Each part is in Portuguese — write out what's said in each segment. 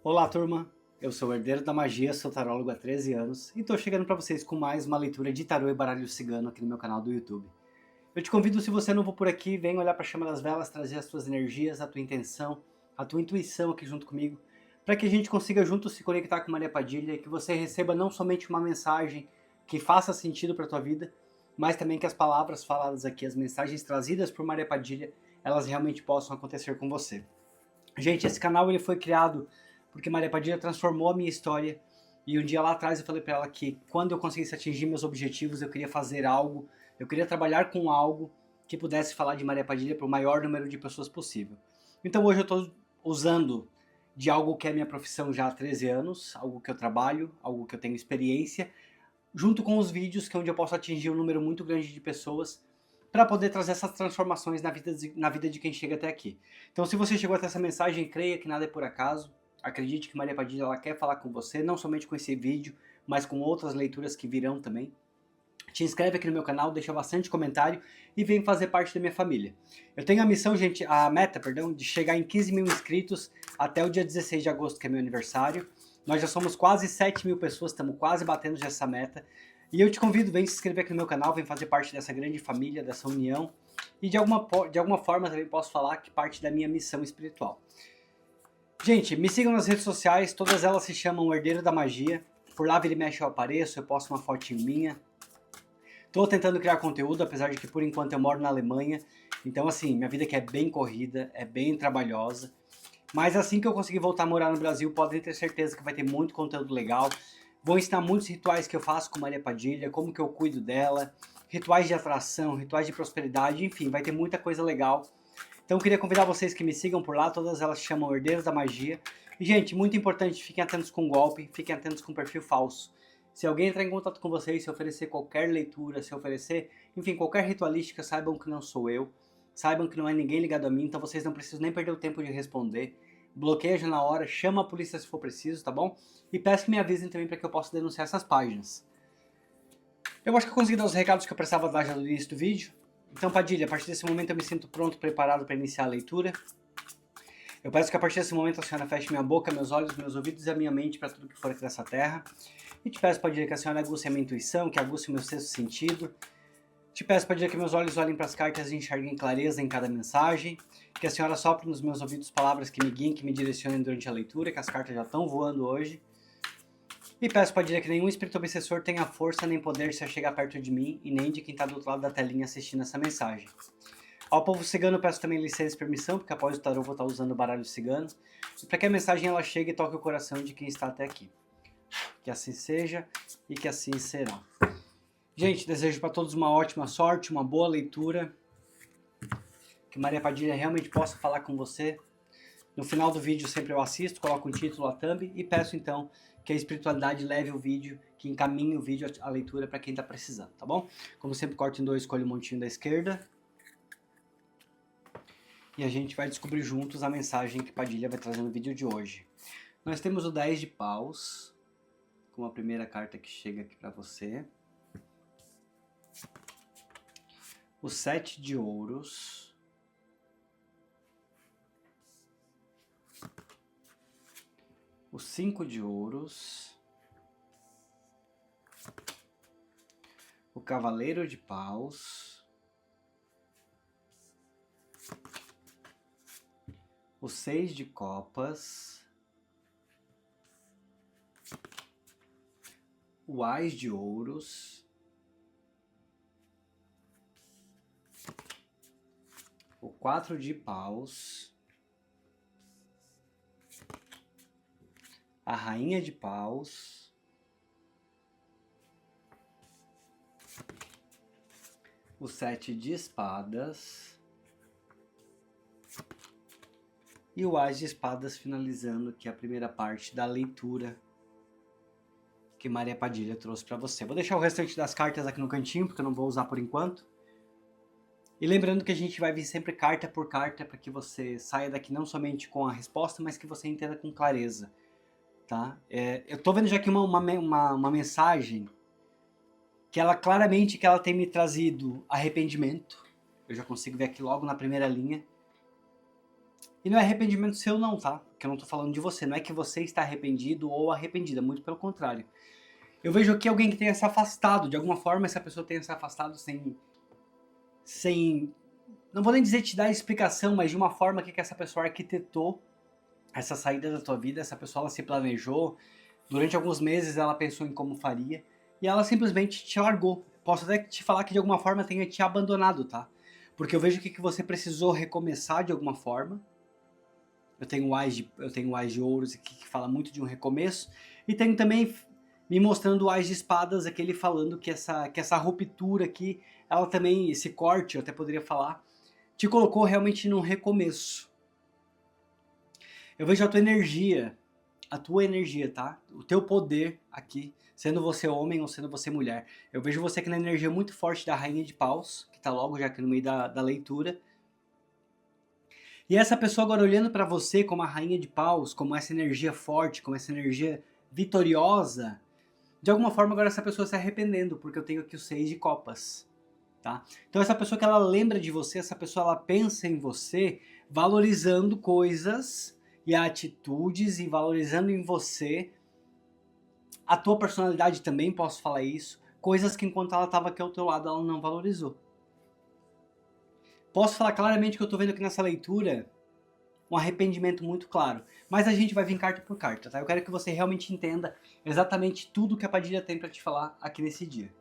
Olá, turma! Eu sou o Herdeiro da Magia, sou tarólogo há 13 anos e estou chegando para vocês com mais uma leitura de tarô e baralho cigano aqui no meu canal do YouTube. Eu te convido, se você é novo por aqui, vem olhar para a chama das velas, trazer as tuas energias, a tua intenção, a tua intuição aqui junto comigo, para que a gente consiga juntos se conectar com Maria Padilha e que você receba não somente uma mensagem que faça sentido para a tua vida, mas também que as palavras faladas aqui, as mensagens trazidas por Maria Padilha, elas realmente possam acontecer com você. Gente, esse canal ele foi criado porque Maria Padilha transformou a minha história e um dia lá atrás eu falei para ela que quando eu conseguisse atingir meus objetivos eu queria fazer algo, eu queria trabalhar com algo que pudesse falar de Maria Padilha para o maior número de pessoas possível. Então hoje eu estou usando de algo que é minha profissão já há 13 anos, algo que eu trabalho, algo que eu tenho experiência, junto com os vídeos que é onde eu posso atingir um número muito grande de pessoas para poder trazer essas transformações na vida de quem chega até aqui. Então se você chegou até essa mensagem, creia que nada é por acaso. Acredite que Maria Padilha ela quer falar com você, não somente com esse vídeo, mas com outras leituras que virão também. Te inscreve aqui no meu canal, deixa bastante comentário e vem fazer parte da minha família. Eu tenho a missão, gente, a meta, perdão, de chegar em 15 mil inscritos até o dia 16 de agosto, que é meu aniversário. Nós já somos quase 7 mil pessoas, estamos quase batendo já essa meta. E eu te convido, vem se inscrever aqui no meu canal, vem fazer parte dessa grande família, dessa união. E de alguma forma também posso falar que parte da minha missão espiritual. Gente, me sigam nas redes sociais, todas elas se chamam Herdeiro da Magia. Por lá, vira e mexe eu apareço, eu posto uma fotinho minha. Tô tentando criar conteúdo, apesar de que por enquanto eu moro na Alemanha. Então assim, minha vida aqui é bem corrida, é bem trabalhosa. Mas assim que eu conseguir voltar a morar no Brasil, podem ter certeza que vai ter muito conteúdo legal. Vou ensinar muitos rituais que eu faço com Maria Padilha, como que eu cuido dela, rituais de atração, rituais de prosperidade, enfim, vai ter muita coisa legal. Então eu queria convidar vocês que me sigam por lá, todas elas se chamam Herdeiros da Magia. E gente, muito importante, fiquem atentos com golpe, fiquem atentos com perfil falso. Se alguém entrar em contato com vocês, se oferecer qualquer leitura, se oferecer, enfim, qualquer ritualística, saibam que não sou eu. Saibam que não é ninguém ligado a mim, então vocês não precisam nem perder o tempo de responder. Bloqueia já na hora, chama a polícia se for preciso, tá bom? E peço que me avisem também para que eu possa denunciar essas páginas. Eu acho que eu consegui dar os recados que eu precisava dar já no início do vídeo. Então, Padilha, a partir desse momento eu me sinto pronto, preparado para iniciar a leitura. Eu peço que a partir desse momento a senhora feche minha boca, meus olhos, meus ouvidos e a minha mente para tudo que for aqui dessa terra. E te peço, Padilha, que a senhora aguce a minha intuição, que aguce o meu sexto sentido. Te peço, Padilha, que meus olhos olhem para as cartas e enxerguem clareza em cada mensagem. Que a senhora sopre nos meus ouvidos palavras que me guiem, que me direcionem durante a leitura, que as cartas já estão voando hoje. E peço, Padilha, que nenhum espírito obsessor tenha força nem poder se chegar perto de mim e nem de quem está do outro lado da telinha assistindo essa mensagem. Ao povo cigano eu peço também licença e permissão, porque após o tarô eu vou estar usando o baralho cigano, e para que a mensagem ela chegue e toque o coração de quem está até aqui. Que assim seja e que assim será. Gente, desejo para todos uma ótima sorte, uma boa leitura, que Maria Padilha realmente possa falar com você. No final do vídeo sempre eu assisto, coloco um título, a thumb, e peço então que a espiritualidade leve o vídeo, que encaminhe o vídeo, a leitura para quem está precisando, tá bom? Como sempre, corto em dois, escolho o montinho da esquerda. E a gente vai descobrir juntos a mensagem que Padilha vai trazer no vídeo de hoje. Nós temos o 10 de paus, como a primeira carta que chega aqui para você. O 7 de ouros. O 5 de ouros. O cavaleiro de paus. O 6 de copas, o ás de ouros, o 4 de paus, a rainha de paus, o 7 de espadas, e o ás de espadas, finalizando aqui a primeira parte da leitura que Maria Padilha trouxe para você. Vou deixar o restante das cartas aqui no cantinho, porque eu não vou usar por enquanto. E lembrando que a gente vai vir sempre carta por carta, para que você saia daqui não somente com a resposta, mas que você entenda com clareza. Tá? Eu tô vendo já aqui uma mensagem que ela claramente que ela tem me trazido arrependimento. Eu já consigo ver aqui logo na primeira linha. E não é arrependimento seu não, tá? Porque eu não tô falando de você, não é que você está arrependido ou arrependida, muito pelo contrário. Eu vejo aqui alguém que tenha se afastado, de alguma forma essa pessoa tenha se afastado sem, não vou nem dizer te dar explicação, mas de uma forma que essa pessoa arquitetou essa saída da tua vida, essa pessoa ela se planejou, durante alguns meses ela pensou em como faria, e ela simplesmente te largou. Posso até te falar que de alguma forma tenha te abandonado, tá? Porque eu vejo que você precisou recomeçar de alguma forma. Eu tenho o Ás de Ouros aqui que fala muito de um recomeço, e tenho também me mostrando o Ás de Espadas, aquele falando que essa ruptura aqui, ela também, esse corte, eu até poderia falar, te colocou realmente num recomeço. Eu vejo a tua energia, tá? O teu poder aqui, sendo você homem ou sendo você mulher. Eu vejo você aqui na energia muito forte da Rainha de Paus, que tá logo já aqui no meio da leitura. E essa pessoa agora olhando para você como a Rainha de Paus, como essa energia forte, como essa energia vitoriosa, de alguma forma agora essa pessoa se arrependendo, porque eu tenho aqui o 6 de copas, tá? Então essa pessoa que ela lembra de você, essa pessoa ela pensa em você, valorizando coisas e atitudes e valorizando em você a tua personalidade também, posso falar isso, coisas que enquanto ela estava aqui ao teu lado ela não valorizou. Posso falar claramente que eu estou vendo aqui nessa leitura um arrependimento muito claro, mas a gente vai vir carta por carta, tá? Eu quero que você realmente entenda exatamente tudo que a Padilha tem para te falar aqui nesse dia.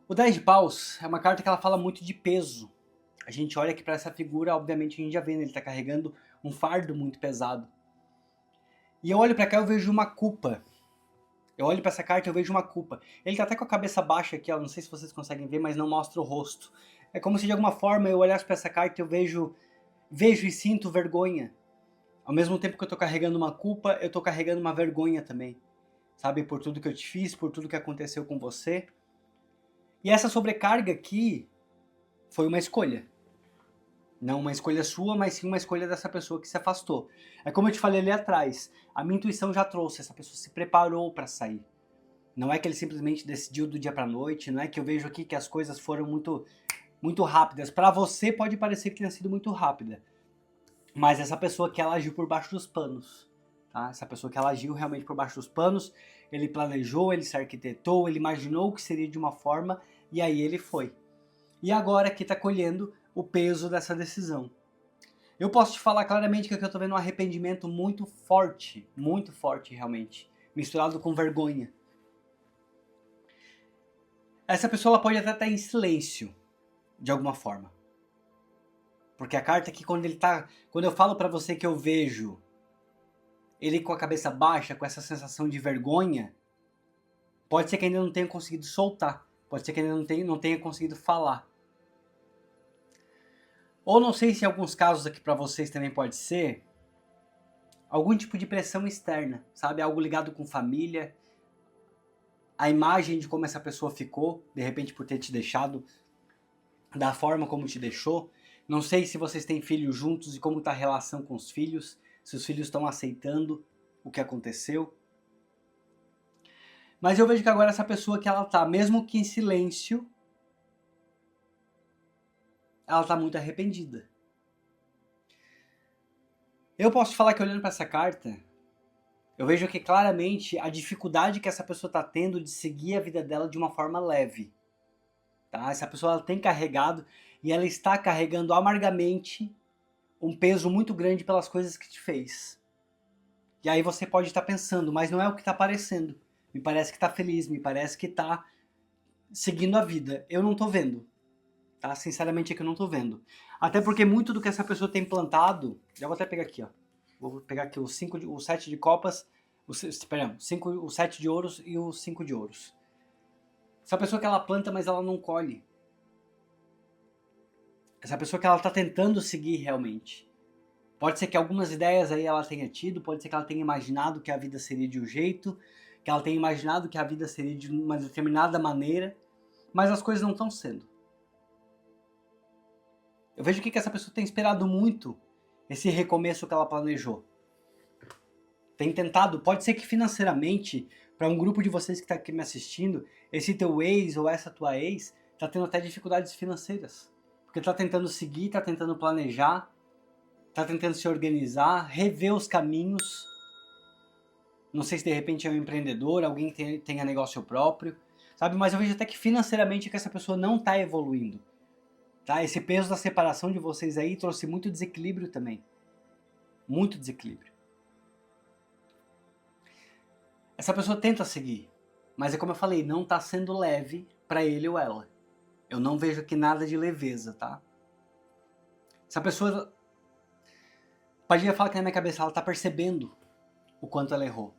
O 10 de Paus é uma carta que ela fala muito de peso. A gente olha aqui para essa figura, obviamente a gente já vê, né? Ele está carregando um fardo muito pesado. E eu olho para cá e eu vejo uma culpa. Eu olho para essa carta e eu vejo uma culpa. Ele tá até com a cabeça baixa aqui, ó, não sei se vocês conseguem ver, mas não mostra o rosto. É como se de alguma forma eu olhasse para essa carta e eu vejo e sinto vergonha. Ao mesmo tempo que eu tô carregando uma culpa, eu tô carregando uma vergonha também. Sabe, por tudo que eu te fiz, por tudo que aconteceu com você. E essa sobrecarga aqui foi uma escolha. Não uma escolha sua, mas sim uma escolha dessa pessoa que se afastou. É como eu te falei ali atrás, a minha intuição já trouxe, essa pessoa se preparou para sair. Não é que ele simplesmente decidiu do dia para noite, não é que eu vejo aqui que as coisas foram muito rápidas. Para você pode parecer que tenha sido muito rápida, mas essa pessoa que ela agiu por baixo dos panos, tá? Essa pessoa que ela agiu realmente por baixo dos panos, ele planejou, ele se arquitetou, ele imaginou que seria de uma forma e aí ele foi. E agora aqui está colhendo o peso dessa decisão. Eu posso te falar claramente que aqui eu estou vendo um arrependimento muito forte realmente, misturado com vergonha. Essa pessoa ela pode até estar em silêncio, de alguma forma. Porque a carta aqui, quando eu falo pra você que eu vejo ele com a cabeça baixa, com essa sensação de vergonha, pode ser que ainda não tenha conseguido soltar. Pode ser que ainda não tenha conseguido falar. Ou não sei se em alguns casos aqui pra vocês também pode ser algum tipo de pressão externa, sabe? Algo ligado com família, a imagem de como essa pessoa ficou, de repente por ter te deixado, da forma como te deixou. Não sei se vocês têm filhos juntos e como está a relação com os filhos, se os filhos estão aceitando o que aconteceu. Mas eu vejo que agora essa pessoa que ela tá, mesmo que em silêncio, ela tá muito arrependida. Eu posso falar que olhando para essa carta, eu vejo que claramente a dificuldade que essa pessoa tá tendo de seguir a vida dela de uma forma leve. Tá? Essa pessoa ela tem carregado e ela está carregando amargamente um peso muito grande pelas coisas que te fez. E aí você pode estar pensando, mas não é o que está parecendo. Me parece que está feliz, me parece que está seguindo a vida. Eu não estou vendo. Tá? Sinceramente é que eu não estou vendo. Até porque muito do que essa pessoa tem plantado... Já vou até pegar aqui, ó. Vou pegar aqui o 7 de copas, o 7 de ouros e o 5 de ouros. Essa pessoa que ela planta, mas ela não colhe. Essa pessoa que ela está tentando seguir realmente. Pode ser que algumas ideias aí ela tenha tido, pode ser que ela tenha imaginado que a vida seria de um jeito, que ela tenha imaginado que a vida seria de uma determinada maneira, mas as coisas não estão sendo. Eu vejo que essa pessoa tem esperado muito esse recomeço que ela planejou. Tem tentado, pode ser que financeiramente, para um grupo de vocês que está aqui me assistindo, esse teu ex ou essa tua ex está tendo até dificuldades financeiras. Porque está tentando seguir, está tentando planejar, tá tentando se organizar, rever os caminhos. Não sei se de repente é um empreendedor, alguém que tenha negócio próprio, sabe? Mas eu vejo até que financeiramente que essa pessoa não tá evoluindo, tá? Esse peso da separação de vocês aí trouxe muito desequilíbrio também. Muito desequilíbrio. Essa pessoa tenta seguir, mas é como eu falei, não tá sendo leve pra ele ou ela. Eu não vejo aqui nada de leveza, tá? Essa pessoa, Padilha fala que na minha cabeça ela tá percebendo o quanto ela errou.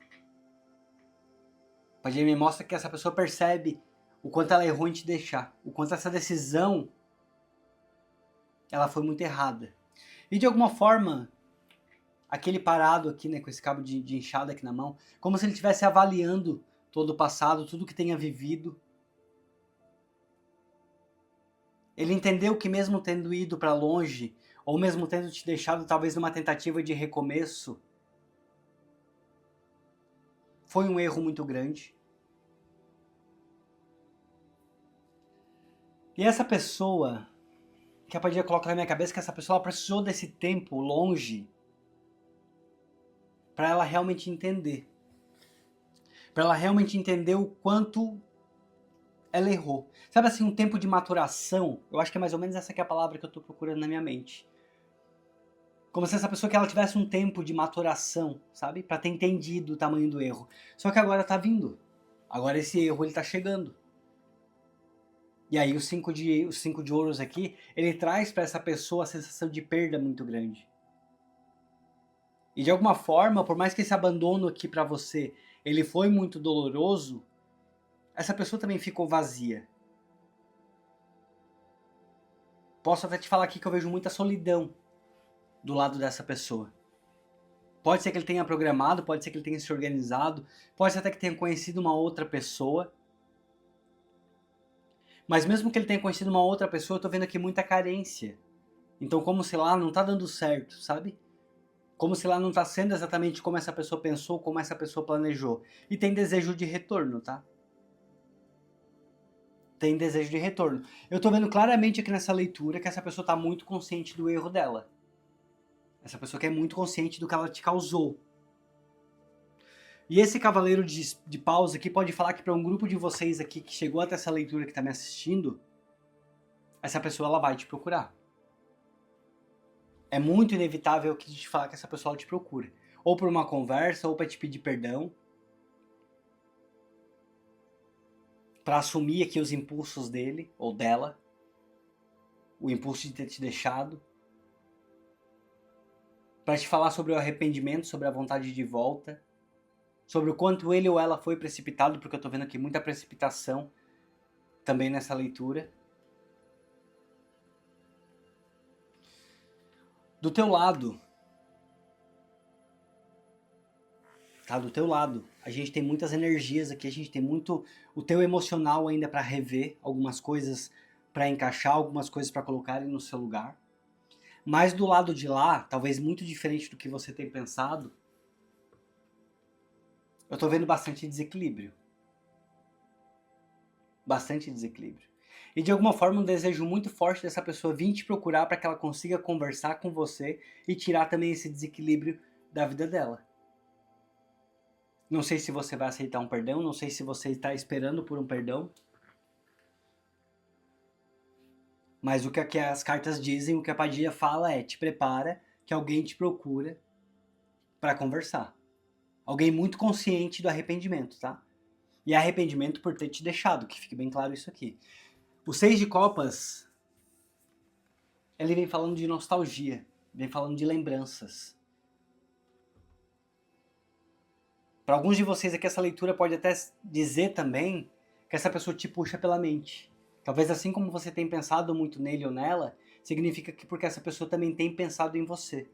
Padilha me mostra que essa pessoa percebe o quanto ela errou em te deixar, o quanto essa decisão ela foi muito errada. E de alguma forma, aquele parado aqui, né, com esse cabo de enxada aqui na mão, como se ele estivesse avaliando todo o passado, tudo que tenha vivido. Ele entendeu que mesmo tendo ido para longe, ou mesmo tendo te deixado talvez numa tentativa de recomeço, foi um erro muito grande. E essa pessoa, que a Padilha coloca na minha cabeça, que essa pessoa ela precisou desse tempo longe para ela realmente entender. Para ela realmente entender o quanto ela errou. Sabe assim, um tempo de maturação? Eu acho que é mais ou menos essa que é a palavra que eu tô procurando na minha mente. Como se essa pessoa que ela tivesse um tempo de maturação, sabe? Para ter entendido o tamanho do erro. Só que agora tá vindo. Agora esse erro ele tá chegando. E aí os cinco de ouros aqui, ele traz para essa pessoa a sensação de perda muito grande. E de alguma forma, por mais que esse abandono aqui para você, ele foi muito doloroso, essa pessoa também ficou vazia. Posso até te falar aqui que eu vejo muita solidão do lado dessa pessoa. Pode ser que ele tenha programado, pode ser que ele tenha se organizado, pode ser até que tenha conhecido uma outra pessoa. Mas mesmo que ele tenha conhecido uma outra pessoa, eu tô vendo aqui muita carência. Então como se lá não tá dando certo, sabe? Como se lá não tá sendo exatamente como essa pessoa pensou, como essa pessoa planejou. E tem desejo de retorno, tá? Tem desejo de retorno. Eu tô vendo claramente aqui nessa leitura que essa pessoa tá muito consciente do erro dela. Essa pessoa que é muito consciente do que ela te causou. E esse cavaleiro de paus aqui pode falar que para um grupo de vocês aqui que chegou até essa leitura que está me assistindo, essa pessoa ela vai te procurar. É muito inevitável que te falar que essa pessoa te procure. Ou por uma conversa, ou para te pedir perdão. Para assumir aqui os impulsos dele ou dela. O impulso de ter te deixado. Para te falar sobre o arrependimento, sobre a vontade de volta. Sobre o quanto ele ou ela foi precipitado, porque eu tô vendo aqui muita precipitação também nessa leitura. Do teu lado, tá? Do teu lado, a gente tem muitas energias aqui, a gente tem muito o teu emocional ainda para rever, algumas coisas para encaixar, algumas coisas para colocar no seu lugar. Mas do lado de lá, talvez muito diferente do que você tem pensado, eu tô vendo bastante desequilíbrio. Bastante desequilíbrio. E de alguma forma um desejo muito forte dessa pessoa vir te procurar para que ela consiga conversar com você e tirar também esse desequilíbrio da vida dela. Não sei se você vai aceitar um perdão, não sei se você está esperando por um perdão. Mas o que as cartas dizem, o que a Padilha fala é: te prepara que alguém te procura para conversar. Alguém muito consciente do arrependimento, tá? E arrependimento por ter te deixado, que fique bem claro isso aqui. O 6 de copas, ele vem falando de nostalgia, vem falando de lembranças. Para alguns de vocês aqui, essa leitura pode até dizer também que essa pessoa te puxa pela mente. Talvez assim como você tem pensado muito nele ou nela, significa que porque essa pessoa também tem pensado em você.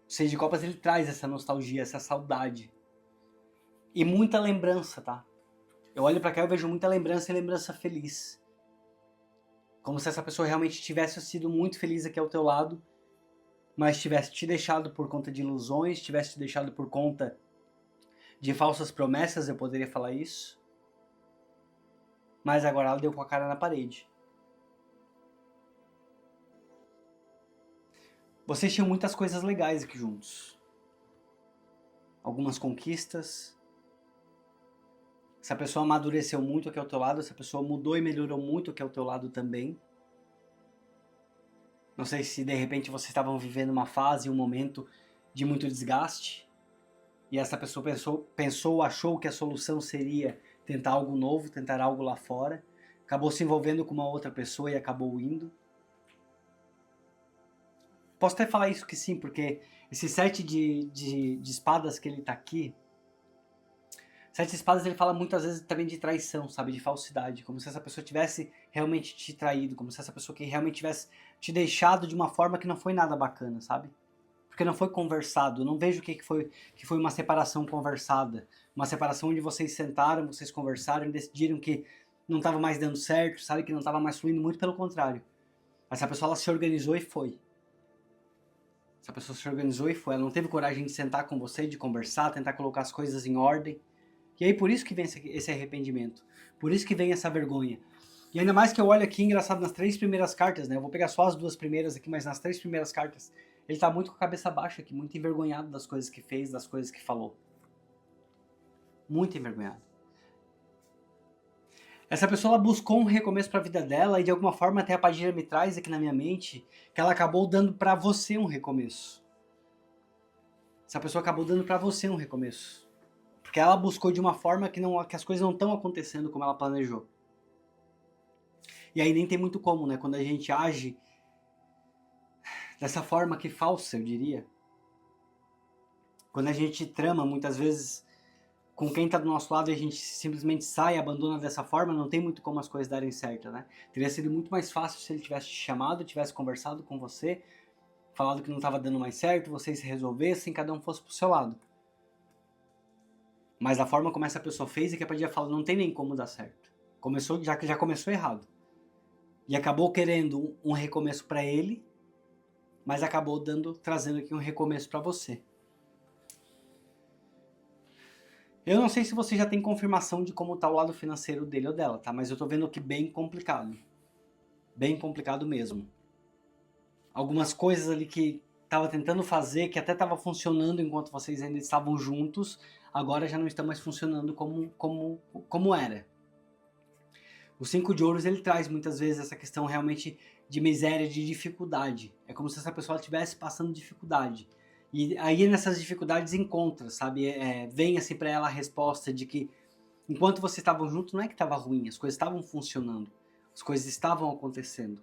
O 6 de copas ele traz essa nostalgia, essa saudade. E muita lembrança, tá? Eu olho pra cá e vejo muita lembrança e lembrança feliz. Como se essa pessoa realmente tivesse sido muito feliz aqui ao teu lado, mas tivesse te deixado por conta de ilusões, tivesse te deixado por conta de falsas promessas, eu poderia falar isso. Mas agora ela deu com a cara na parede. Vocês tinham muitas coisas legais aqui juntos. Algumas conquistas. Essa pessoa amadureceu muito aqui ao teu lado, essa pessoa mudou e melhorou muito aqui ao teu lado também. Não sei se de repente vocês estavam vivendo uma fase, um momento de muito desgaste. E essa pessoa achou que a solução seria tentar algo novo, tentar algo lá fora. Acabou se envolvendo com uma outra pessoa e acabou indo. Posso até falar isso que sim, porque esse 7 de espadas que ele tá aqui, 7 de espadas ele fala muitas vezes também de traição, sabe? De falsidade. Como se essa pessoa tivesse realmente te traído, como se essa pessoa que realmente tivesse te deixado de uma forma que não foi nada bacana, sabe? Porque não foi conversado. Eu não vejo que foi uma separação conversada. Uma separação onde vocês sentaram, vocês conversaram e decidiram que não estava mais dando certo, sabe? Que não estava mais fluindo, muito pelo contrário. Essa pessoa ela se organizou e foi. Essa pessoa se organizou e foi. Ela não teve coragem de sentar com você, de conversar, tentar colocar as coisas em ordem. E aí por isso que vem esse arrependimento. Por isso que vem essa vergonha. E ainda mais que eu olho aqui, engraçado, nas 3 primeiras cartas, né? Eu vou pegar só as 2 primeiras aqui, mas nas 3 primeiras cartas, ele tá muito com a cabeça baixa aqui, muito envergonhado das coisas que fez, das coisas que falou. Muito envergonhado. Essa pessoa ela buscou um recomeço para a vida dela e de alguma forma até a Padilha me traz aqui na minha mente que ela acabou dando para você um recomeço. Essa pessoa acabou dando para você um recomeço. Porque ela buscou de uma forma que as coisas não estão acontecendo como ela planejou. E aí nem tem muito como, né? Quando a gente age dessa forma que falsa, eu diria. Quando a gente trama, muitas vezes, com quem tá do nosso lado e a gente simplesmente sai e abandona dessa forma, não tem muito como as coisas darem certo, né? Teria sido muito mais fácil se ele tivesse te chamado, tivesse conversado com você, falado que não estava dando mais certo, vocês se resolvessem, cada um fosse pro seu lado. Mas a forma como essa pessoa fez é que a Padilha fala, não tem nem como dar certo. Já começou errado. E acabou querendo um recomeço para ele, mas acabou trazendo aqui um recomeço para você. Eu não sei se você já tem confirmação de como tá o lado financeiro dele ou dela, tá? Mas eu tô vendo aqui bem complicado. Bem complicado mesmo. Algumas coisas ali que tava tentando fazer, que até tava funcionando enquanto vocês ainda estavam juntos, agora já não estão mais funcionando como era. O 5 de ouros ele traz muitas vezes essa questão realmente de miséria, de dificuldade. É como se essa pessoa estivesse passando dificuldade. E aí nessas dificuldades encontra, sabe? Vem assim para ela a resposta de que enquanto vocês estavam juntos não é que estava ruim, as coisas estavam funcionando, as coisas estavam acontecendo.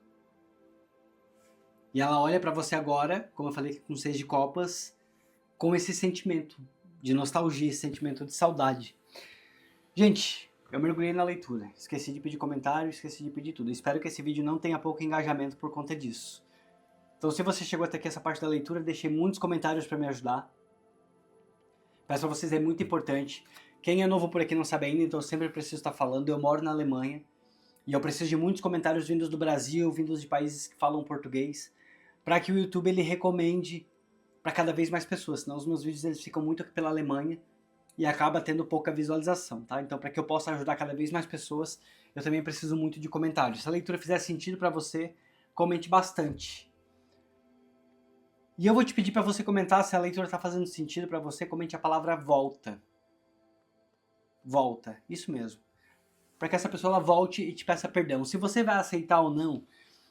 E ela olha para você agora, como eu falei com 6 de copas, com esse sentimento de nostalgia, esse sentimento de saudade. Gente, eu mergulhei na leitura, esqueci de pedir comentário, esqueci de pedir tudo. Espero que esse vídeo não tenha pouco engajamento por conta disso. Então se você chegou até aqui essa parte da leitura, deixei muitos comentários para me ajudar. Peço a vocês, é muito importante. Quem é novo por aqui não sabe ainda, então eu sempre preciso estar falando. Eu moro na Alemanha e eu preciso de muitos comentários vindos do Brasil, vindos de países que falam português, para que o YouTube ele recomende para cada vez mais pessoas. Senão os meus vídeos eles ficam muito aqui pela Alemanha e acaba tendo pouca visualização, tá? Então, para que eu possa ajudar cada vez mais pessoas, eu também preciso muito de comentários. Se a leitura fizer sentido para você, comente bastante. E eu vou te pedir para você comentar se a leitura está fazendo sentido para você, comente a palavra volta. Volta, isso mesmo. Para que essa pessoa ela volte e te peça perdão. Se você vai aceitar ou não,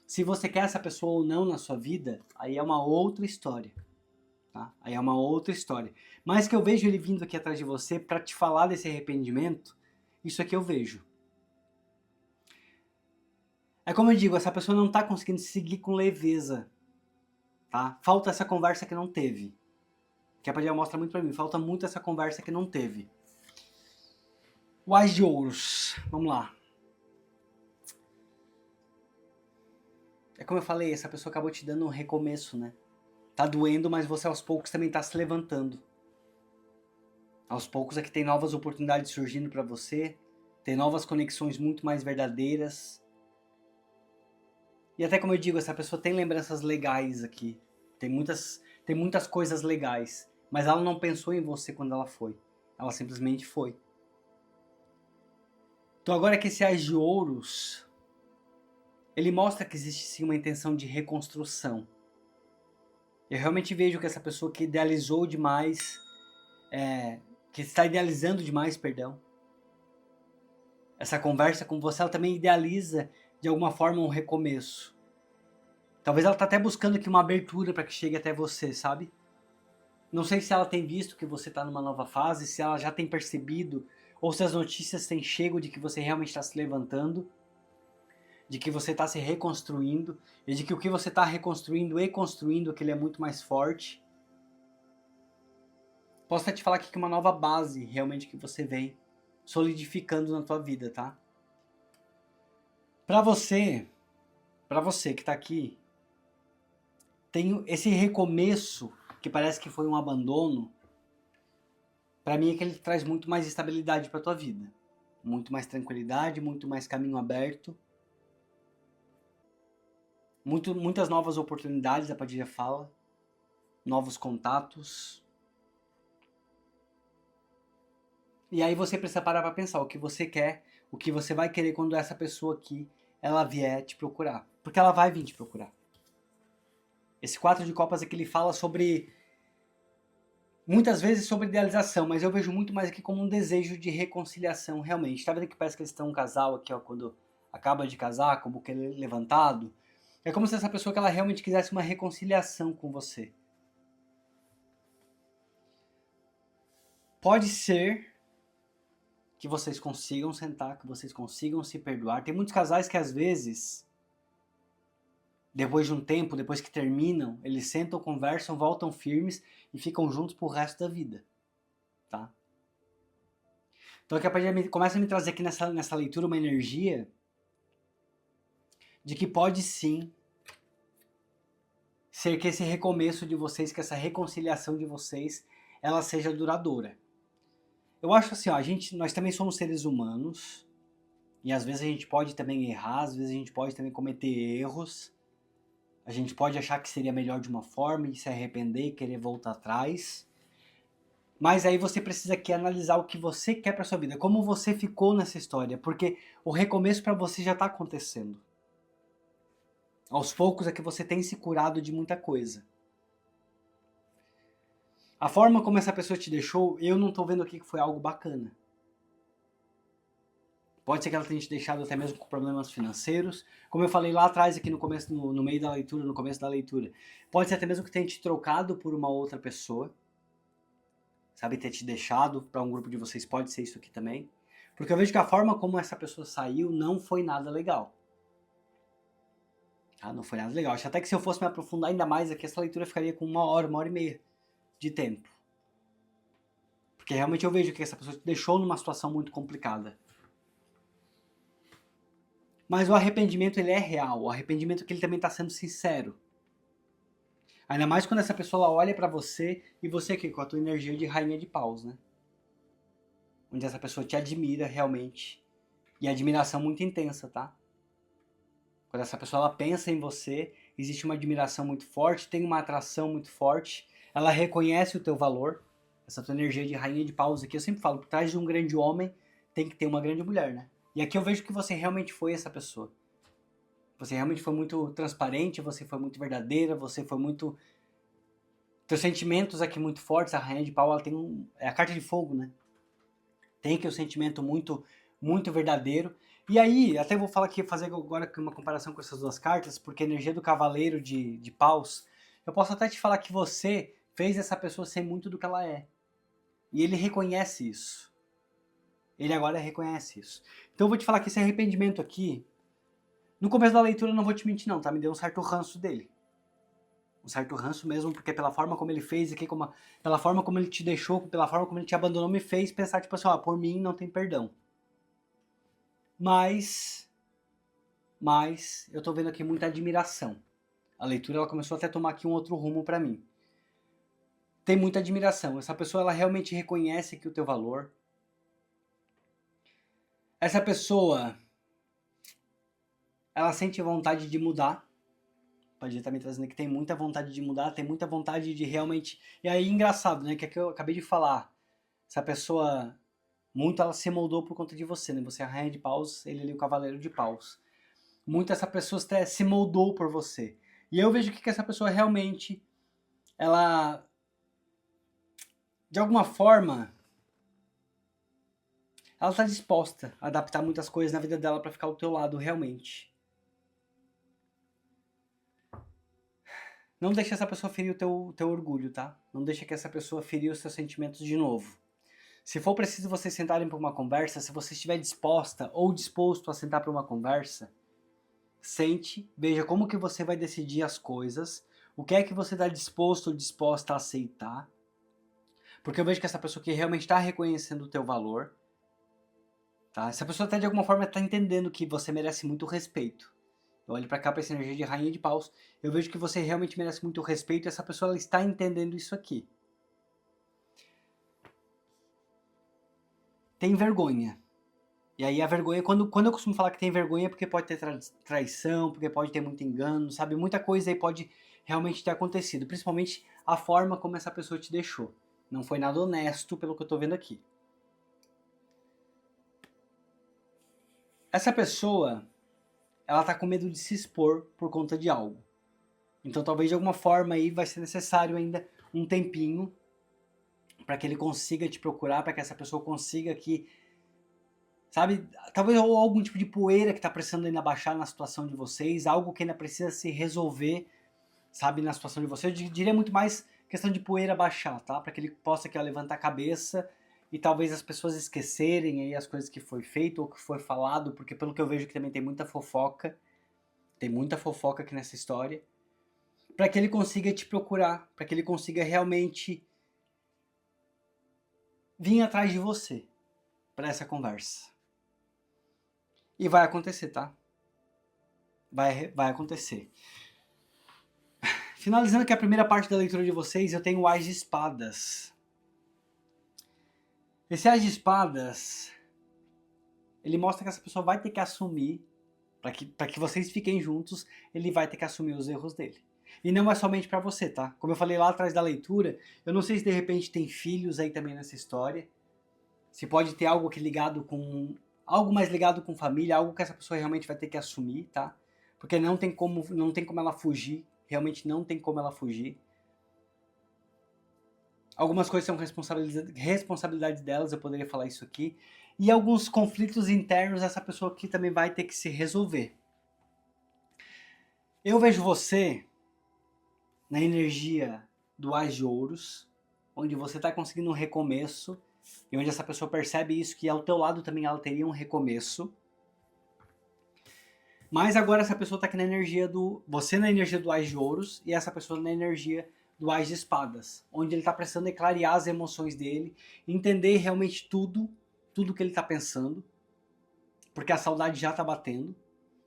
se você quer essa pessoa ou não na sua vida, aí é uma outra história. Tá? Aí é uma outra história. Mas que eu vejo ele vindo aqui atrás de você para te falar desse arrependimento, isso aqui eu vejo. É como eu digo, essa pessoa não está conseguindo seguir com leveza. Tá? Falta essa conversa que não teve. Que a Padilha mostra muito para mim. Falta muito essa conversa que não teve. O Ás de Ouros. Vamos lá. É como eu falei, essa pessoa acabou te dando um recomeço, né? Tá doendo, mas você aos poucos também tá se levantando. Aos poucos é que tem novas oportunidades surgindo para você, tem novas conexões muito mais verdadeiras. E até como eu digo, essa pessoa tem lembranças legais aqui. Tem muitas coisas legais, mas ela não pensou em você quando ela foi. Ela simplesmente foi. Então agora que esse Ás de Ouros, ele mostra que existe sim uma intenção de reconstrução. Eu realmente vejo que essa pessoa que idealizou demais, que está idealizando demais, perdão, essa conversa com você, ela também idealiza de alguma forma um recomeço. Talvez ela tá até buscando aqui uma abertura para que chegue até você, sabe? Não sei se ela tem visto que você tá numa nova fase, se ela já tem percebido, ou se as notícias têm chego de que você realmente está se levantando, de que você está se reconstruindo, e de que o que você está reconstruindo e construindo, que ele é muito mais forte. Posso até te falar aqui que uma nova base realmente que você vem solidificando na tua vida, tá? Pra você que tá aqui, tem esse recomeço que parece que foi um abandono. Pra mim é que ele traz muito mais estabilidade pra tua vida. Muito mais tranquilidade, muito mais caminho aberto. Muitas novas oportunidades, a Padilha fala. Novos contatos. E aí você precisa parar pra pensar o que você quer, o que você vai querer quando essa pessoa aqui, ela vier te procurar. Porque ela vai vir te procurar. Esse 4 de copas aqui ele fala sobre, muitas vezes sobre idealização, mas eu vejo muito mais aqui como um desejo de reconciliação, realmente. Tá vendo que parece que eles estão um casal aqui, ó, quando acaba de casar, com o buquê levantado? É como se essa pessoa que ela realmente quisesse uma reconciliação com você. Pode ser que vocês consigam sentar, que vocês consigam se perdoar. Tem muitos casais que às vezes, depois de um tempo, depois que terminam, eles sentam, conversam, voltam firmes e ficam juntos pro resto da vida, tá? Então aqui a partir começa a me trazer aqui nessa leitura uma energia de que pode sim ser que esse recomeço de vocês, que essa reconciliação de vocês, ela seja duradoura. Eu acho assim, ó, nós também somos seres humanos e às vezes a gente pode também errar, às vezes a gente pode também cometer erros. A gente pode achar que seria melhor de uma forma e se arrepender e querer voltar atrás. Mas aí você precisa aqui analisar o que você quer para sua vida, como você ficou nessa história, porque o recomeço para você já está acontecendo. Aos poucos é que você tem se curado de muita coisa. A forma como essa pessoa te deixou, eu não estou vendo aqui que foi algo bacana. Pode ser que ela tenha te deixado até mesmo com problemas financeiros. Como eu falei lá atrás, aqui no começo, no meio da leitura, no começo da leitura. Pode ser até mesmo que tenha te trocado por uma outra pessoa. Sabe, ter te deixado para um grupo de vocês, pode ser isso aqui também. Porque eu vejo que a forma como essa pessoa saiu não foi nada legal. Tá? Não foi nada legal. Acho até que se eu fosse me aprofundar ainda mais aqui, essa leitura ficaria com uma hora e meia de tempo. Porque realmente eu vejo que essa pessoa te deixou numa situação muito complicada. Mas o arrependimento, ele é real. O arrependimento que ele também está sendo sincero. Ainda mais quando essa pessoa ela olha pra você e você aqui com a tua energia de rainha de paus, né? Onde essa pessoa te admira realmente. E admiração muito intensa, tá? Quando essa pessoa ela pensa em você, existe uma admiração muito forte, tem uma atração muito forte, ela reconhece o teu valor. Essa tua energia de rainha de paus aqui, eu sempre falo, por trás de um grande homem tem que ter uma grande mulher, né? E aqui eu vejo que você realmente foi essa pessoa. Você realmente foi muito transparente, você foi muito verdadeira, você foi muito... Teus sentimentos aqui muito fortes, a rainha de pau, ela tem é a carta de fogo, né? Tem aqui um sentimento muito, muito verdadeiro. E aí, até vou falar aqui, fazer agora uma comparação com essas duas cartas, porque a energia do cavaleiro de paus, eu posso até te falar que você fez essa pessoa ser muito do que ela é. E ele reconhece isso. Ele agora reconhece isso. Então eu vou te falar que esse arrependimento aqui, no começo da leitura eu não vou te mentir não, tá? Me deu um certo ranço dele. Um certo ranço mesmo, porque pela forma como ele fez aqui, pela forma como ele te deixou, pela forma como ele te abandonou, me fez pensar, tipo assim, ó, por mim não tem perdão. Mas eu tô vendo aqui muita admiração. A leitura ela começou até a tomar aqui um outro rumo pra mim. Tem muita admiração. Essa pessoa ela realmente reconhece aqui o teu valor. Essa pessoa ela sente vontade de mudar. Pode estar me trazendo que tem muita vontade de mudar, tem muita vontade de realmente... E aí, engraçado, né? Que é que eu acabei de falar. Essa pessoa, muito ela se moldou por conta de você, né? Você é a rainha de paus, ele ali o cavaleiro de paus. Muito essa pessoa se moldou por você. E eu vejo que essa pessoa realmente ela, de alguma forma, ela tá disposta a adaptar muitas coisas na vida dela pra ficar ao teu lado realmente. Não deixa essa pessoa ferir o teu orgulho, tá? Não deixa que essa pessoa ferir os seus sentimentos de novo. Se for preciso vocês sentarem para uma conversa, se você estiver disposta ou disposto a sentar para uma conversa, sente, veja como que você vai decidir as coisas, o que é que você está disposto ou disposta a aceitar, porque eu vejo que essa pessoa que realmente está reconhecendo o teu valor, tá? Essa pessoa até de alguma forma está entendendo que você merece muito respeito. Eu olho para cá para essa energia de rainha de paus, eu vejo que você realmente merece muito respeito e essa pessoa ela está entendendo isso aqui. Tem vergonha. E aí a vergonha, quando eu costumo falar que tem vergonha é porque pode ter traição, porque pode ter muito engano, sabe? Muita coisa aí pode realmente ter acontecido, principalmente a forma como essa pessoa te deixou. Não foi nada honesto pelo que eu tô vendo aqui. Essa pessoa, ela tá com medo de se expor por conta de algo. Então talvez de alguma forma aí vai ser necessário ainda um tempinho para que ele consiga te procurar, para que essa pessoa consiga aqui, sabe, talvez algum tipo de poeira que tá precisando ainda baixar na situação de vocês, algo que ainda precisa se resolver, sabe, na situação de vocês. Eu diria muito mais questão de poeira baixar, tá? Para que ele possa aqui, ó, levantar a cabeça e talvez as pessoas esquecerem aí as coisas que foi feito ou que foi falado, porque pelo que eu vejo que também tem muita fofoca aqui nessa história, para que ele consiga te procurar, para que ele consiga realmente vir atrás de você para essa conversa. E vai acontecer, tá? Vai acontecer. Finalizando aqui a primeira parte da leitura de vocês, eu tenho o Ás de Espadas. Esse Ás de Espadas, ele mostra que essa pessoa vai ter que assumir, para que vocês fiquem juntos, ele vai ter que assumir os erros dele. E não é somente para você, tá? Como eu falei lá atrás da leitura, eu não sei se de repente tem filhos aí também nessa história, se pode ter algo que ligado com algo mais ligado com família, algo que essa pessoa realmente vai ter que assumir, tá? Porque não tem como ela fugir, realmente não tem como ela fugir. Algumas coisas são responsabilidade delas, eu poderia falar isso aqui. E alguns conflitos internos essa pessoa aqui também vai ter que se resolver. Eu vejo você na energia do Ás de Ouros, onde você está conseguindo um recomeço, e onde essa pessoa percebe isso, que ao teu lado também ela teria um recomeço. Mas agora essa pessoa está aqui na energia do... Você na energia do Ás de Ouros, e essa pessoa na energia do Ás de Espadas, onde ele está precisando clarear as emoções dele, entender realmente tudo que ele está pensando, porque a saudade já está batendo,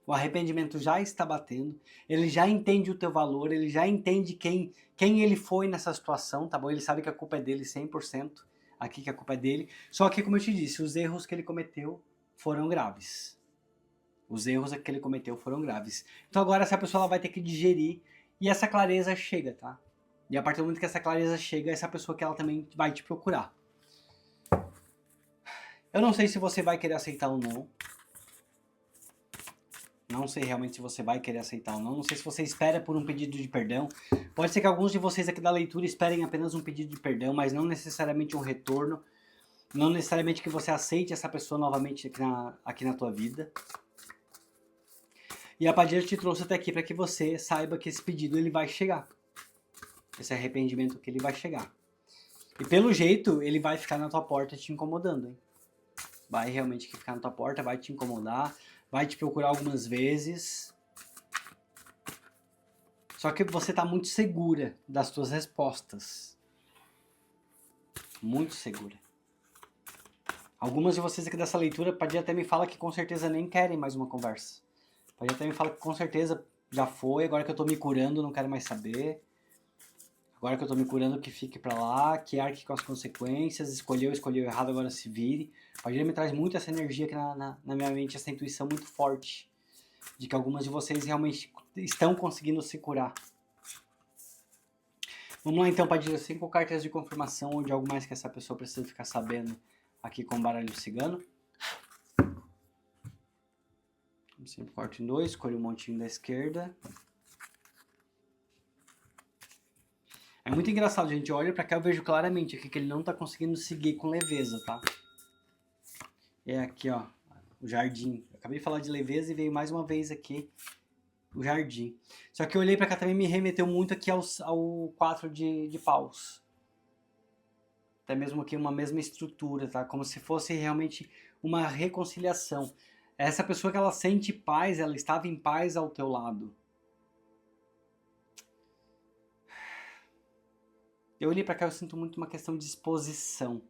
o arrependimento já está batendo, ele já entende o teu valor, ele já entende quem ele foi nessa situação, tá bom? Ele sabe que a culpa é dele 100%, aqui que a culpa é dele, só que como eu te disse, os erros que ele cometeu foram graves. Os erros que ele cometeu foram graves. Então agora essa pessoa ela vai ter que digerir e essa clareza chega, tá? E a partir do momento que essa clareza chega, essa pessoa que ela também vai te procurar. Eu não sei se você vai querer aceitar ou não. Não sei realmente se você vai querer aceitar ou não. Não sei se você espera por um pedido de perdão. Pode ser que alguns de vocês aqui da leitura esperem apenas um pedido de perdão, mas não necessariamente um retorno. Não necessariamente que você aceite essa pessoa novamente aqui na tua vida. E a Padilha te trouxe até aqui para que você saiba que esse pedido ele vai chegar. Esse arrependimento que ele vai chegar. E pelo jeito, ele vai ficar na tua porta te incomodando, hein? Vai realmente ficar na tua porta, vai te incomodar, vai te procurar algumas vezes. Só que você tá muito segura das tuas respostas. Muito segura. Algumas de vocês aqui dessa leitura pode até me falar que com certeza nem querem mais uma conversa. Pode até me falar que com certeza já foi, agora que eu tô me curando, não quero mais saber. Agora que eu tô me curando, que fique pra lá, que arque com as consequências, escolheu errado, agora se vire. Padilha me traz muito essa energia aqui na minha mente, essa intuição muito forte, de que algumas de vocês realmente estão conseguindo se curar. Vamos lá então, Padilha, 5 cartas de confirmação ou de algo mais que essa pessoa precisa ficar sabendo aqui com o baralho cigano. Sempre corto em 2, escolho um montinho da esquerda. É muito engraçado, gente. Olha pra cá, eu vejo claramente aqui que ele não tá conseguindo seguir com leveza, tá? É aqui, ó, o jardim. Eu acabei de falar de leveza e veio mais uma vez aqui o jardim. Só que eu olhei pra cá também me remeteu muito aqui ao 4 de paus. Até mesmo aqui uma mesma estrutura, tá? Como se fosse realmente uma reconciliação. Essa pessoa que ela sente paz, ela estava em paz ao teu lado. Eu olhei pra cá, eu sinto muito uma questão de exposição.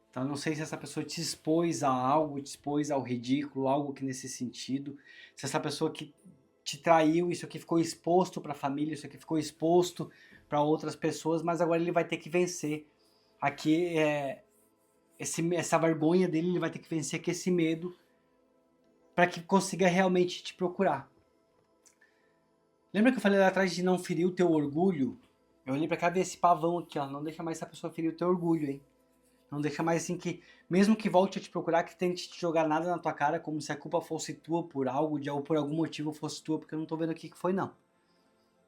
Então, eu não sei se essa pessoa te expôs a algo, te expôs ao ridículo, algo que nesse sentido. Se essa pessoa que te traiu, isso aqui ficou exposto para a família, isso aqui ficou exposto para outras pessoas, mas agora ele vai ter que vencer. Aqui, essa vergonha dele, ele vai ter que vencer aqui esse medo para que consiga realmente te procurar. Lembra que eu falei lá atrás de não ferir o teu orgulho? Eu olhei pra cá e vi esse pavão aqui, ó. Não deixa mais essa pessoa ferir o teu orgulho, hein? Não deixa mais assim que, mesmo que volte a te procurar, que tente te jogar nada na tua cara, como se a culpa fosse tua por algo, ou por algum motivo fosse tua, porque eu não tô vendo aqui que foi, não.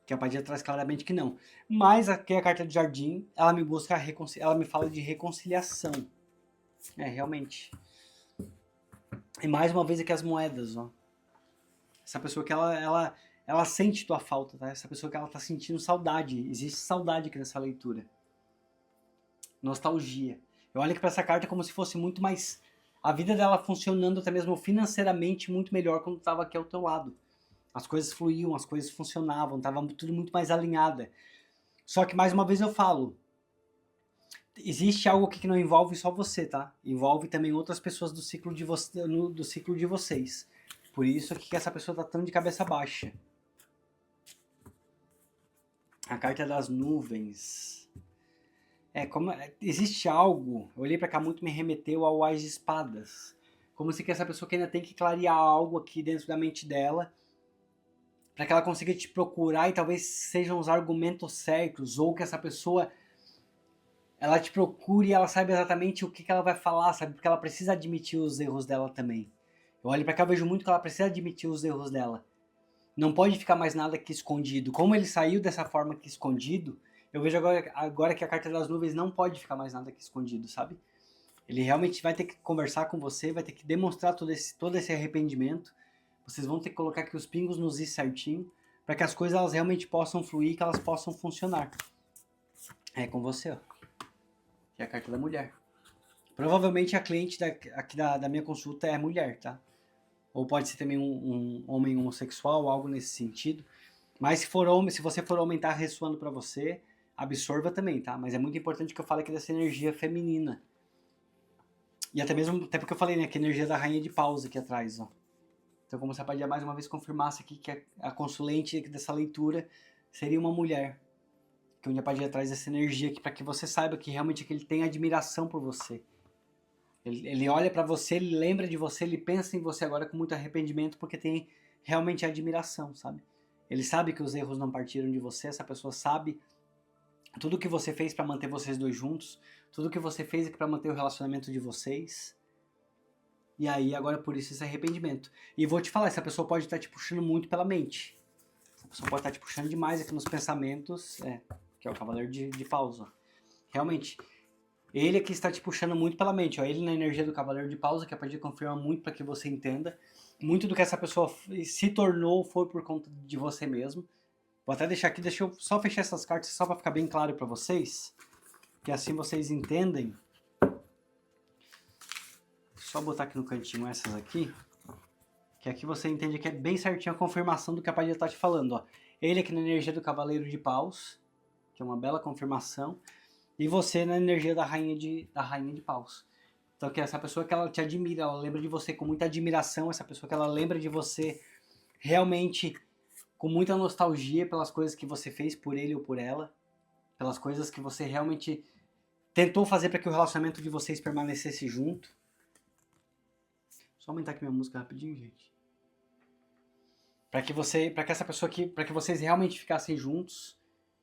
Que a Padia traz claramente que não. Mas aqui a carta de jardim, ela me busca, ela me fala de reconciliação. Realmente. E mais uma vez aqui as moedas, ó. Essa pessoa que ela sente tua falta, tá? Essa pessoa que ela tá sentindo saudade. Existe saudade aqui nessa leitura. Nostalgia. Eu olho aqui pra essa carta como se fosse muito mais... A vida dela funcionando até mesmo financeiramente muito melhor quando tava aqui ao teu lado. As coisas fluíam, as coisas funcionavam, tava tudo muito mais alinhada. Só que mais uma vez eu falo, existe algo aqui que não envolve só você, tá? Envolve também outras pessoas do ciclo de, do ciclo de vocês. Por isso aqui que essa pessoa tá tão de cabeça baixa. A carta das nuvens. Como existe algo, eu olhei pra cá muito, me remeteu ao Ás de Espadas. Como se que essa pessoa que ainda tem que clarear algo aqui dentro da mente dela, para que ela consiga te procurar e talvez sejam os argumentos certos, ou que essa pessoa ela te procure e ela saiba exatamente o que ela vai falar, sabe? Porque ela precisa admitir os erros dela também. Eu olho pra cá e vejo muito que ela precisa admitir os erros dela. Não pode ficar mais nada aqui escondido. Como ele saiu dessa forma aqui escondido, eu vejo agora que a carta das nuvens não pode ficar mais nada aqui escondido, sabe? Ele realmente vai ter que conversar com você, vai ter que demonstrar todo esse arrependimento. Vocês vão ter que colocar aqui os pingos nos is certinho, para que as coisas elas realmente possam fluir, que elas possam funcionar. É com você, ó. Que é a carta da mulher. Provavelmente a cliente aqui da minha consulta é mulher, tá? Ou pode ser também um homem homossexual, algo nesse sentido. Mas se você for homem, tá ressoando para você, absorva também, tá? Mas é muito importante que eu fale aqui dessa energia feminina. E até porque eu falei, né, que a energia da rainha de paus aqui atrás, ó. Então, como se a Padia mais uma vez confirmasse aqui que a consulente dessa leitura seria uma mulher. Que onde a Padia traz essa energia aqui para que você saiba que realmente ele tem admiração por você. Ele olha para você, ele lembra de você, ele pensa em você agora com muito arrependimento porque tem realmente admiração, sabe? Ele sabe que os erros não partiram de você, essa pessoa sabe tudo que você fez para manter vocês dois juntos, tudo que você fez aqui para manter o relacionamento de vocês. E aí, agora por isso esse arrependimento. E vou te falar, essa pessoa pode estar te puxando muito pela mente. Essa pessoa pode estar te puxando demais aqui nos pensamentos, que é o Cavaleiro de Paus, ó. Realmente, ele aqui está te puxando muito pela mente, ó. Ele na energia do Cavaleiro de Paus, que a Padia confirma muito para que você entenda. Muito do que essa pessoa se tornou foi por conta de você mesmo. Vou até deixar aqui, deixa eu só fechar essas cartas só para ficar bem claro para vocês, que assim vocês entendem. Só botar aqui no cantinho essas aqui, que aqui você entende que é bem certinho a confirmação do que a Padia está te falando, ó. Ele aqui na energia do Cavaleiro de Paus, que é uma bela confirmação, e você na energia da Rainha de Paus. Então que essa pessoa que ela te admira, ela lembra de você com muita admiração, essa pessoa que ela lembra de você realmente com muita nostalgia pelas coisas que você fez por ele ou por ela, pelas coisas que você realmente tentou fazer para que o relacionamento de vocês permanecesse junto. Só aumentar aqui minha música rapidinho, gente. Para que essa pessoa aqui, para que vocês realmente ficassem juntos.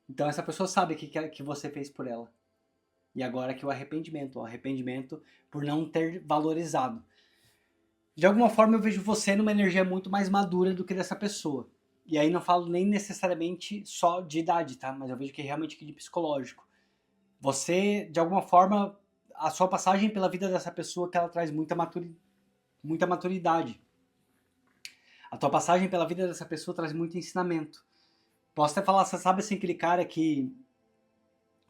Então essa pessoa sabe que você fez por ela. E agora que o arrependimento por não ter valorizado. De alguma forma eu vejo você numa energia muito mais madura do que dessa pessoa. E aí não falo nem necessariamente só de idade, tá? Mas eu vejo que é realmente aqui de psicológico. Você, de alguma forma, a sua passagem pela vida dessa pessoa que ela traz muita maturidade. A tua passagem pela vida dessa pessoa traz muito ensinamento. Posso até falar, você sabe assim, aquele cara que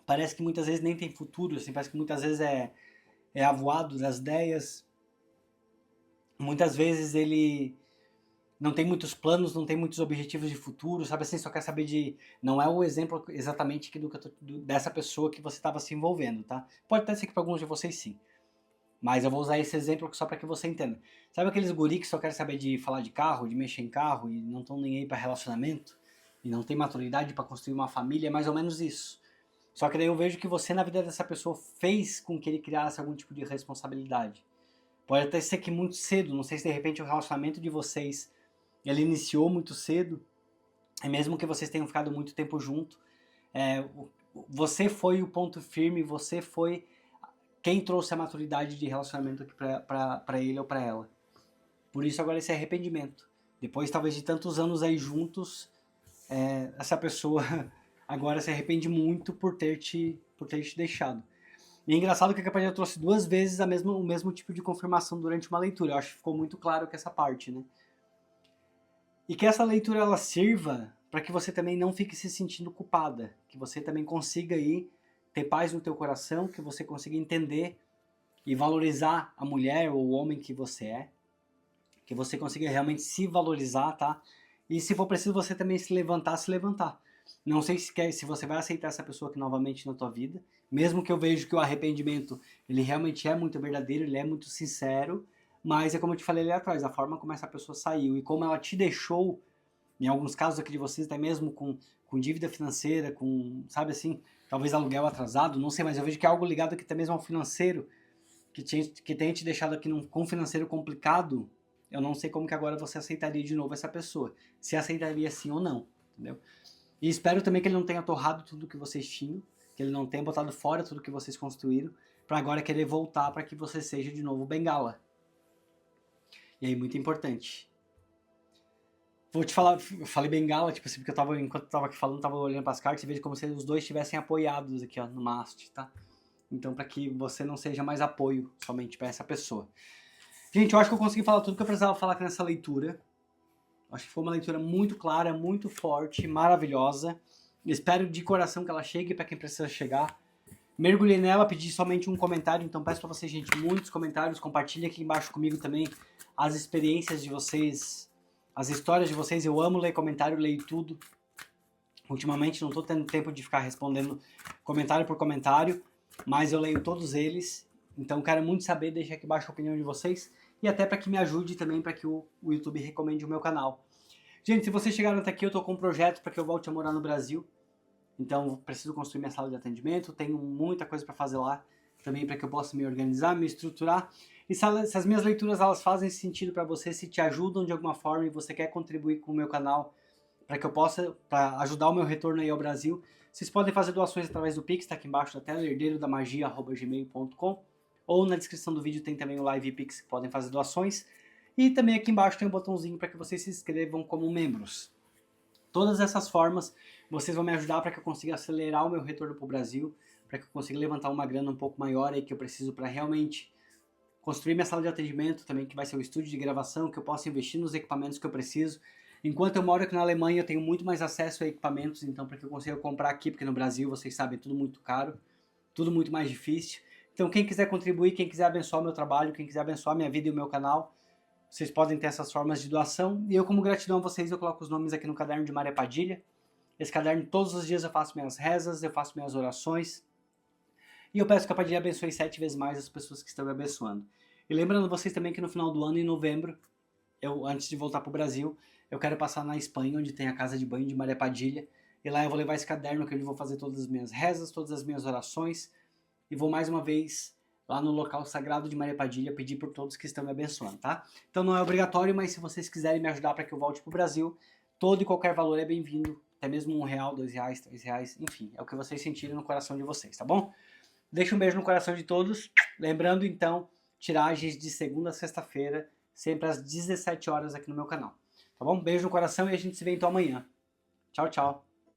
parece que muitas vezes nem tem futuro, assim, parece que muitas vezes é avoado das ideias. Muitas vezes ele não tem muitos planos, não tem muitos objetivos de futuro, sabe assim, só quer saber de... Não é o exemplo exatamente dessa pessoa que você estava se envolvendo, tá? Pode até ser que para alguns de vocês sim. Mas eu vou usar esse exemplo só para que você entenda. Sabe aqueles guri que só querem saber de falar de carro, de mexer em carro e não estão nem aí para relacionamento? E não tem maturidade para construir uma família? É mais ou menos isso. Só que daí eu vejo que você na vida dessa pessoa fez com que ele criasse algum tipo de responsabilidade. Pode até ser que muito cedo, não sei se de repente o relacionamento de vocês ele iniciou muito cedo, e mesmo que vocês tenham ficado muito tempo junto, você foi o ponto firme, você foi quem trouxe a maturidade de relacionamento aqui para ele ou para ela. Por isso agora esse arrependimento. Depois talvez de tantos anos aí juntos, essa pessoa agora se arrepende muito por ter te deixado. E é engraçado que a Capadinha trouxe 2 vezes o mesmo tipo de confirmação durante uma leitura. Eu acho que ficou muito claro que essa parte, né? E que essa leitura ela sirva para que você também não fique se sentindo culpada, que você também consiga aí ter paz no teu coração, que você consiga entender e valorizar a mulher ou o homem que você é, que você consiga realmente se valorizar, tá? E se for preciso você também se levantar. Não sei se você vai aceitar essa pessoa aqui novamente na tua vida, mesmo que eu vejo que o arrependimento, ele realmente é muito verdadeiro, ele é muito sincero, mas é como eu te falei ali atrás, a forma como essa pessoa saiu e como ela te deixou, em alguns casos aqui de vocês, até mesmo com dívida financeira, com, sabe assim, talvez aluguel atrasado, não sei, mas eu vejo que é algo ligado aqui até mesmo ao financeiro, que tenha te deixado aqui com um financeiro complicado, eu não sei como que agora você aceitaria de novo essa pessoa. Se aceitaria sim ou não, entendeu? E espero também que ele não tenha torrado tudo que vocês tinham, que ele não tenha botado fora tudo que vocês construíram, para agora querer voltar para que você seja de novo bengala. E aí, muito importante. Vou te falar, eu falei bengala, tipo assim, porque enquanto eu tava aqui falando, tava olhando para as cartas e vejo como se os dois estivessem apoiados aqui, ó, no haste, tá? Então, para que você não seja mais apoio somente para essa pessoa. Gente, eu acho que eu consegui falar tudo que eu precisava falar aqui nessa leitura. Acho que foi uma leitura muito clara, muito forte, maravilhosa. Espero de coração que ela chegue para quem precisa chegar. Mergulhei nela, pedi somente um comentário, então peço para vocês, gente, muitos comentários. Compartilhe aqui embaixo comigo também as experiências de vocês, as histórias de vocês. Eu amo ler comentário, leio tudo. Ultimamente não estou tendo tempo de ficar respondendo comentário por comentário, mas eu leio todos eles. Então quero muito saber, deixa aqui embaixo a opinião de vocês. E até para que me ajude também, para que o YouTube recomende o meu canal. Gente, se vocês chegaram até aqui, eu estou com um projeto para que eu volte a morar no Brasil. Então, preciso construir minha sala de atendimento, tenho muita coisa para fazer lá, também para que eu possa me organizar, me estruturar. E se as minhas leituras elas fazem sentido para você, se te ajudam de alguma forma e você quer contribuir com o meu canal para que eu possa para ajudar o meu retorno aí ao Brasil, vocês podem fazer doações através do Pix, está aqui embaixo da tela, herdeirodamagia@gmail.com, ou na descrição do vídeo tem também o Live Pix que podem fazer doações. E também aqui embaixo tem um botãozinho para que vocês se inscrevam como membros. Todas essas formas vocês vão me ajudar para que eu consiga acelerar o meu retorno para o Brasil, para que eu consiga levantar uma grana um pouco maior aí que eu preciso para realmente construir minha sala de atendimento também, que vai ser o estúdio de gravação, que eu possa investir nos equipamentos que eu preciso. Enquanto eu moro aqui na Alemanha, eu tenho muito mais acesso a equipamentos, então para que eu consiga comprar aqui, porque no Brasil, vocês sabem, é tudo muito caro, tudo muito mais difícil. Então quem quiser contribuir, quem quiser abençoar o meu trabalho, quem quiser abençoar a minha vida e o meu canal, vocês podem ter essas formas de doação. E eu, como gratidão a vocês, eu coloco os nomes aqui no caderno de Maria Padilha. Esse caderno, todos os dias eu faço minhas rezas, eu faço minhas orações. E eu peço que a Padilha abençoe 7 vezes mais as pessoas que estão me abençoando. E lembrando vocês também que no final do ano, em novembro, antes de voltar para o Brasil, eu quero passar na Espanha, onde tem a casa de banho de Maria Padilha. E lá eu vou levar esse caderno, que eu vou fazer todas as minhas rezas, todas as minhas orações. E vou mais uma vez lá no local sagrado de Maria Padilha pedir por todos que estão me abençoando, tá? Então não é obrigatório, mas se vocês quiserem me ajudar para que eu volte para o Brasil, todo e qualquer valor é bem-vindo. Até mesmo R$1, R$2, R$3, enfim, é o que vocês sentirem no coração de vocês, tá bom? Deixa um beijo no coração de todos. Lembrando, então, tiragens de segunda a sexta-feira, sempre às 17 horas aqui no meu canal. Tá bom? Beijo no coração e a gente se vê então amanhã. Tchau, tchau.